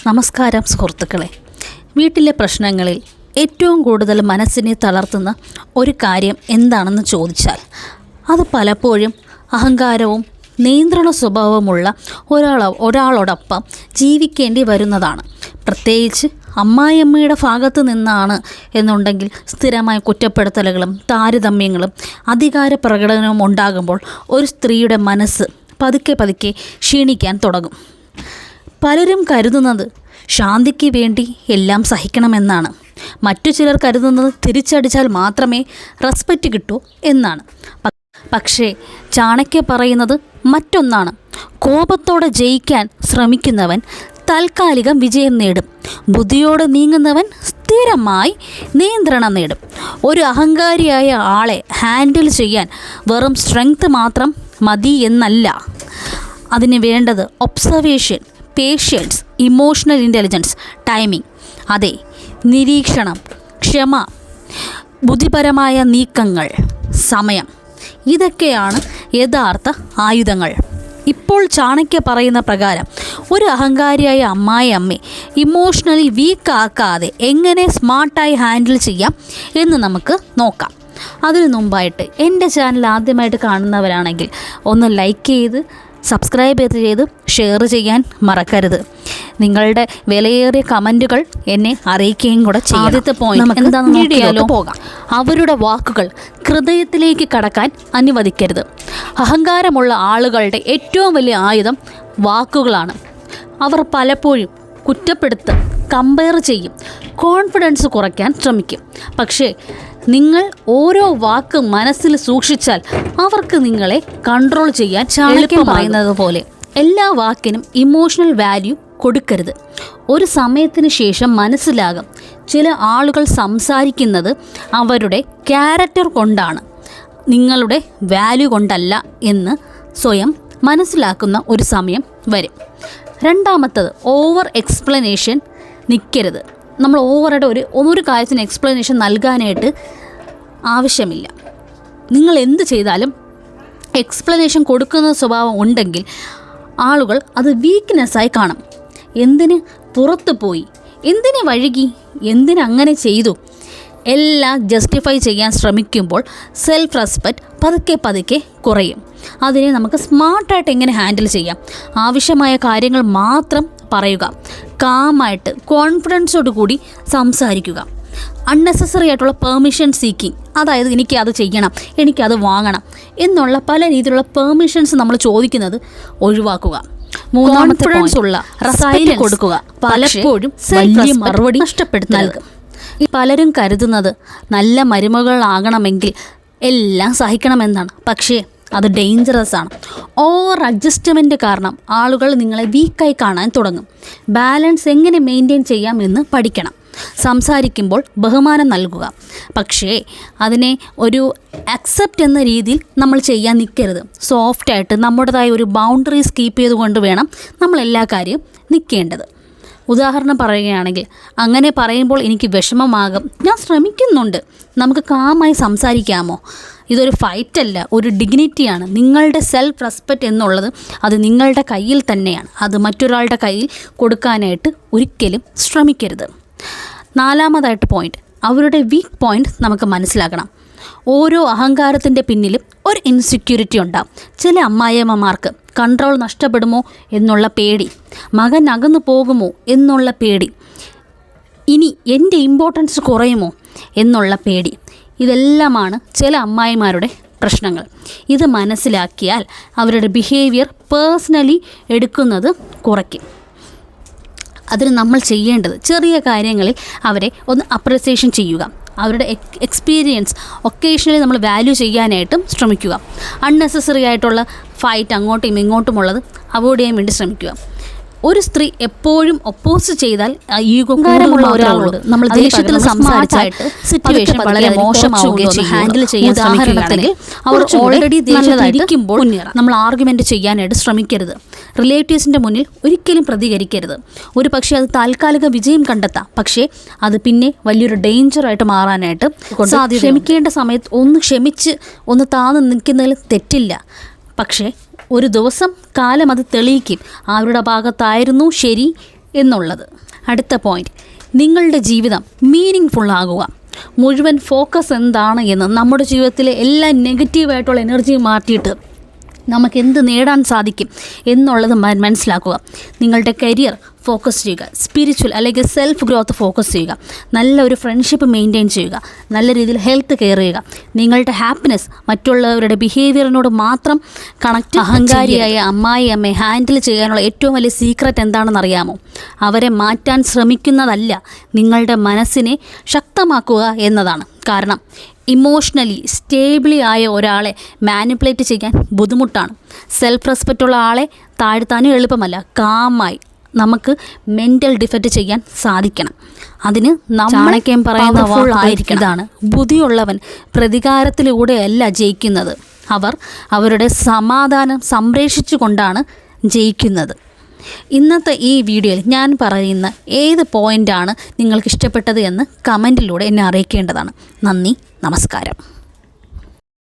നമസ്കാരം സുഹൃത്തുക്കളെ. വീട്ടിലെ പ്രശ്നങ്ങളിൽ ഏറ്റവും കൂടുതൽ മനസ്സിനെ തളർത്തുന്ന ഒരു കാര്യം എന്താണെന്ന് ചോദിച്ചാൽ അത് പലപ്പോഴും അഹങ്കാരവും നിയന്ത്രണ സ്വഭാവമുള്ള ഒരാളോടൊപ്പം ജീവിക്കേണ്ടി വരുന്നതാണ്. പ്രത്യേകിച്ച് അമ്മായിയമ്മയുടെ ഭാഗത്ത് നിന്നാണ് എന്നുണ്ടെങ്കിൽ സ്ഥിരമായ കുറ്റപ്പെടുത്തലുകളും താരതമ്യങ്ങളും അധികാര പ്രകടനവും ഉണ്ടാകുമ്പോൾ ഒരു സ്ത്രീയുടെ മനസ്സ് പതുക്കെ ക്ഷീണിക്കാൻ തുടങ്ങും. പലരും കരുതുന്നത് ശാന്തിക്ക് വേണ്ടി എല്ലാം സഹിക്കണമെന്നാണ്. മറ്റു ചിലർ കരുതുന്നത് തിരിച്ചടിച്ചാൽ മാത്രമേ റെസ്പെക്റ്റ് കിട്ടൂ എന്നാണ്. പക്ഷേ ചാണക്യ പറയുന്നത് മറ്റൊന്നാണ്. കോപത്തോടെ ജയിക്കാൻ ശ്രമിക്കുന്നവൻ താൽക്കാലികം വിജയം നേടും. ബുദ്ധിയോടെ നീങ്ങുന്നവൻ സ്ഥിരമായി നിയന്ത്രണം നേടും. ഒരു അഹങ്കാരിയായ ആളെ ഹാൻഡിൽ ചെയ്യാൻ വെറും സ്ട്രെങ്ത് മാത്രം മതി എന്നല്ല. അതിന് വേണ്ടത് observation, patience, emotional intelligence, timing, അതെ, നിരീക്ഷണം, ക്ഷമ, ബുദ്ധിപരമായ നീക്കങ്ങൾ, സമയം, ഇതൊക്കെയാണ് യഥാർത്ഥ ആയുധങ്ങൾ. ഇപ്പോൾ ചാണക്യ പറയുന്ന പ്രകാരം ഒരു അഹങ്കാരിയായ അമ്മായിയമ്മയെ ഇമോഷണലി വീക്കാക്കാതെ എങ്ങനെ സ്മാർട്ടായി ഹാൻഡിൽ ചെയ്യാം എന്ന് നമുക്ക് നോക്കാം. അതിനു മുമ്പായിട്ട് എൻ്റെ ചാനൽ ആദ്യമായിട്ട് കാണുന്നവരാണെങ്കിൽ ഒന്ന് ലൈക്ക് ചെയ്ത് സബ്സ്ക്രൈബ് ചെയ്ത് ഷെയർ ചെയ്യാൻ മറക്കരുത്. നിങ്ങളുടെ വിലയേറിയ കമൻറ്റുകൾ എന്നെ അറിയിക്കുകയും കൂടെ ചെയ്യും. ആദ്യത്തെ പോയിന്റ് എന്താണെന്ന് നോക്കിയാലോ പോകാം. അവരുടെ വാക്കുകൾ ഹൃദയത്തിലേക്ക് കടക്കാൻ അനുവദിക്കരുത്. അഹങ്കാരമുള്ള ആളുകളുടെ ഏറ്റവും വലിയ ആയുധം വാക്കുകളാണ്. അവർ പലപ്പോഴും കുറ്റപ്പെടുത്തും, കമ്പയർ ചെയ്യും, കോൺഫിഡൻസ് കുറയ്ക്കാൻ ശ്രമിക്കും. പക്ഷേ നിങ്ങൾ ഓരോ വാക്ക് മനസ്സിൽ സൂക്ഷിച്ചാൽ അവർക്ക് നിങ്ങളെ കൺട്രോൾ ചെയ്യാൻ ചാണക്യം പറയുന്നത് പോലെ എല്ലാ വാക്കിനും ഇമോഷണൽ വാല്യൂ കൊടുക്കരുത്. ഒരു സമയത്തിന് ശേഷം മനസ്സിലാകും ചില ആളുകൾ സംസാരിക്കുന്നത് അവരുടെ ക്യാരക്ടർ കൊണ്ടാണ്, നിങ്ങളുടെ വാല്യൂ കൊണ്ടല്ല എന്ന് സ്വയം മനസ്സിലാക്കുന്ന ഒരു സമയം വരും. രണ്ടാമത്തത്, ഓവർ എക്സ്പ്ലനേഷൻ നിൽക്കരുത്. നമ്മൾ ഓവറായിട്ട് ഒരു കാര്യത്തിന് എക്സ്പ്ലനേഷൻ നൽകാനായിട്ട് ആവശ്യമില്ല. നിങ്ങൾ എന്ത് ചെയ്താലും എക്സ്പ്ലനേഷൻ കൊടുക്കുന്ന സ്വഭാവം ഉണ്ടെങ്കിൽ ആളുകൾ അത് വീക്ക്നെസ്സായി കാണും. എന്തിന് പുറത്തു പോയി, എന്തിന് വഴുകി, എന്തിനങ്ങനെ ചെയ്തു, എല്ലാം ജസ്റ്റിഫൈ ചെയ്യാൻ ശ്രമിക്കുമ്പോൾ സെൽഫ് റെസ്പെക്റ്റ് പതുക്കെ കുറയും. അതിനെ നമുക്ക് സ്മാർട്ടായിട്ട് എങ്ങനെ ഹാൻഡിൽ ചെയ്യാം? ആവശ്യമായ കാര്യങ്ങൾ മാത്രം പറയുക, കാമായിട്ട് കോൺഫിഡൻസോടു കൂടി സംസാരിക്കുക. അൺനെസസറി ആയിട്ടുള്ള പെർമിഷൻ സീക്കിങ്, അതായത് എനിക്കത് ചെയ്യണം, എനിക്കത് വാങ്ങണം എന്നുള്ള പല രീതിയിലുള്ള പെർമിഷൻസ് നമ്മൾ ചോദിക്കുന്നത് ഒഴിവാക്കുക. കോൺഫിഡൻസ് ഉള്ള സൈലൻസ് കൊടുക്കുക. പലപ്പോഴും വലിയ മറുപടി നഷ്ടപ്പെടുത്തുക. പലരും കരുതുന്നത് നല്ല മരുമകളാകണമെങ്കിൽ എല്ലാം സഹിക്കണമെന്നാണ്. പക്ഷേ അത് ഡേഞ്ചറസ് ആണ്. ഓവർ അഡ്ജസ്റ്റ്മെൻറ്റ് കാരണം ആളുകൾ നിങ്ങളെ വീക്കായി കാണാൻ തുടങ്ങും. ബാലൻസ് എങ്ങനെ മെയിൻറ്റെയിൻ ചെയ്യാം എന്ന് പഠിക്കണം. സംസാരിക്കുമ്പോൾ ബഹുമാനം നൽകുക, പക്ഷേ അതിനെ ഒരു അക്സെപ്റ്റ് എന്ന രീതിയിൽ നമ്മൾ ചെയ്യാൻ നിൽക്കരുത്. സോഫ്റ്റായിട്ട് നമ്മുടേതായ ഒരു ബൗണ്ടറീസ് കീപ്പ് ചെയ്തുകൊണ്ട് വേണം നമ്മൾ എല്ലാ കാര്യവും നിൽക്കേണ്ടത്. ഉദാഹരണം പറയുകയാണെങ്കിൽ, അങ്ങനെ പറയുമ്പോൾ എനിക്ക് വിഷമമാകും, ഞാൻ ശ്രമിക്കുന്നുണ്ട്, നമുക്ക് കാമായി സംസാരിക്കാമോ? ഇതൊരു ഫൈറ്റല്ല, ഒരു ഡിഗ്നിറ്റിയാണ്. നിങ്ങളുടെ സെൽഫ് റെസ്പെക്റ്റ് എന്നുള്ളത് അത് നിങ്ങളുടെ കയ്യിൽ തന്നെയാണ്. അത് മറ്റൊരാളുടെ കയ്യിൽ കൊടുക്കാനായിട്ട് ഒരിക്കലും ശ്രമിക്കരുത്. നാലാമതായിട്ട് പോയിന്റ്, അവരുടെ വീക്ക് പോയിന്റ് നമുക്ക് മനസ്സിലാക്കണം. ഓരോ അഹങ്കാരത്തിൻ്റെ പിന്നിലും ഒരു ഇൻസെക്യൂരിറ്റി ഉണ്ടാകും. ചില അമ്മായിയമ്മമാർക്ക് കൺട്രോൾ നഷ്ടപ്പെടുമോ എന്നുള്ള പേടി, മകൻ അകന്നു പോകുമോ എന്നുള്ള പേടി, ഇനി എൻ്റെ ഇമ്പോർട്ടൻസ് കുറയുമോ എന്നുള്ള പേടി, ഇതെല്ലാമാണ് ചില അമ്മായിമാരുടെ പ്രശ്നങ്ങൾ. ഇത് മനസ്സിലാക്കിയാൽ അവരുടെ ബിഹേവിയർ പേഴ്സണലി എടുക്കുന്നത് കുറയ്ക്കും. അതിന് നമ്മൾ ചെയ്യേണ്ടത് ചെറിയ കാര്യങ്ങളിൽ അവരെ ഒന്ന് അപ്രിസിയേഷൻ ചെയ്യുക. അവരുടെ എക്സ്പീരിയൻസ് ഒക്കേഷണലി നമ്മൾ വാല്യൂ ചെയ്യാനായിട്ടും ശ്രമിക്കുക. അൺനെസസറി ആയിട്ടുള്ള ഫൈറ്റ് അങ്ങോട്ടും ഇങ്ങോട്ടുമുള്ളത് അവോയ്ഡ് ചെയ്യാൻ വേണ്ടി ശ്രമിക്കുക. ഒരു സ്ത്രീ എപ്പോഴും ഒപ്പോസ് ചെയ്താൽ ഈഗോകാരമുള്ള ഒരാളോട് നമ്മൾ ദേഷ്യത്തിൽ സംസാരിച്ചായിട്ട് സിറ്റുവേഷൻ വളരെ മോശമാവുകയും ഹാൻഡിൽ ചെയ്യാൻ ശ്രമിക്കുകയാണെങ്കിൽ അവർ ഓൾറെഡി ദേഷ്യത്തിരിക്കുമ്പോൾ നമ്മൾ ആർഗ്യുമെൻറ്റ് ചെയ്യാനായിട്ട് ശ്രമിക്കരുത്. റിലേറ്റീവ്സിൻ്റെ മുന്നിൽ ഒരിക്കലും പ്രതികരിക്കരുത്. ഒരു പക്ഷേ അത് താൽക്കാലിക വിജയം കണ്ടെത്താം, പക്ഷേ അത് പിന്നെ വലിയൊരു ഡേഞ്ചറായിട്ട് മാറാനായിട്ട് സാധ്യത. ക്ഷമിക്കേണ്ട സമയത്ത് ഒന്ന് ക്ഷമിച്ച് ഒന്ന് താന്ന് നിൽക്കുന്നതിൽ തെറ്റില്ല. പക്ഷേ ഒരു ദിവസം കാലം അത് തെളിയിക്കും ആരുടെ ഭാഗത്തായിരുന്നു ശരി എന്നുള്ളത്. അടുത്ത പോയിന്റ്, നിങ്ങളുടെ ജീവിതം മീനിങ് ഫുള്ളാകുക. മുഴുവൻ ഫോക്കസ് എന്താണ് എന്ന്, നമ്മുടെ ജീവിതത്തിലെ എല്ലാ നെഗറ്റീവായിട്ടുള്ള എനർജി മാറ്റിയിട്ട് നമുക്ക് എന്ത് നേടാൻ സാധിക്കും എന്നുള്ളത് മനസ്സിലാക്കുക. നിങ്ങളുടെ കരിയർ ഫോക്കസ് ചെയ്യുക, സ്പിരിച്വൽ അല്ലെങ്കിൽ സെൽഫ് ഗ്രോത്ത് ഫോക്കസ് ചെയ്യുക, നല്ലൊരു ഫ്രണ്ട്ഷിപ്പ് മെയിൻറ്റെയിൻ ചെയ്യുക, നല്ല രീതിയിൽ ഹെൽത്ത് കെയർ ചെയ്യുക. നിങ്ങളുടെ ഹാപ്പിനെസ് മറ്റുള്ളവരുടെ ബിഹേവിയറിനോട് മാത്രം കണക്റ്റ്. അഹങ്കാരിയായ അമ്മയെ ഹാൻഡിൽ ചെയ്യാനുള്ള ഏറ്റവും വലിയ സീക്രട്ട് എന്താണെന്ന് അറിയാമോ? അവരെ മാറ്റാൻ ശ്രമിക്കുന്നതല്ല, നിങ്ങളുടെ മനസ്സിനെ ശക്തമാക്കുക എന്നതാണ്. കാരണം ഇമോഷണലി സ്റ്റേബിളി ആയ ഒരാളെ മാനിപ്പുലേറ്റ് ചെയ്യാൻ ബുദ്ധിമുട്ടാണ്. സെൽഫ് റെസ്പെക്റ്റ് ഉള്ള ആളെ താഴ്ത്താനും എളുപ്പമല്ല. കാമായി നമുക്ക് മെൻ്റൽ ഡിഫെക്റ്റ് ചെയ്യാൻ സാധിക്കണം. അതിന് ചാണക്യം പറയുന്ന വാക്കായിരിക്കണം, ഇതാണ്: ബുദ്ധിയുള്ളവൻ പ്രതികാരത്തിലൂടെയല്ല ജയിക്കുന്നത്, അവർ അവരുടെ സമാധാനം സംരക്ഷിച്ചു കൊണ്ടാണ് ജയിക്കുന്നത്. ഇന്നത്തെ ഈ വീഡിയോയിൽ ഞാൻ പറയുന്ന ഏത് പോയിൻ്റാണ് നിങ്ങൾക്ക് ഇഷ്ടപ്പെട്ടത് എന്ന് കമൻറ്റിലൂടെ എന്നെ അറിയിക്കേണ്ടതാണ്. നന്ദി, നമസ്കാരം.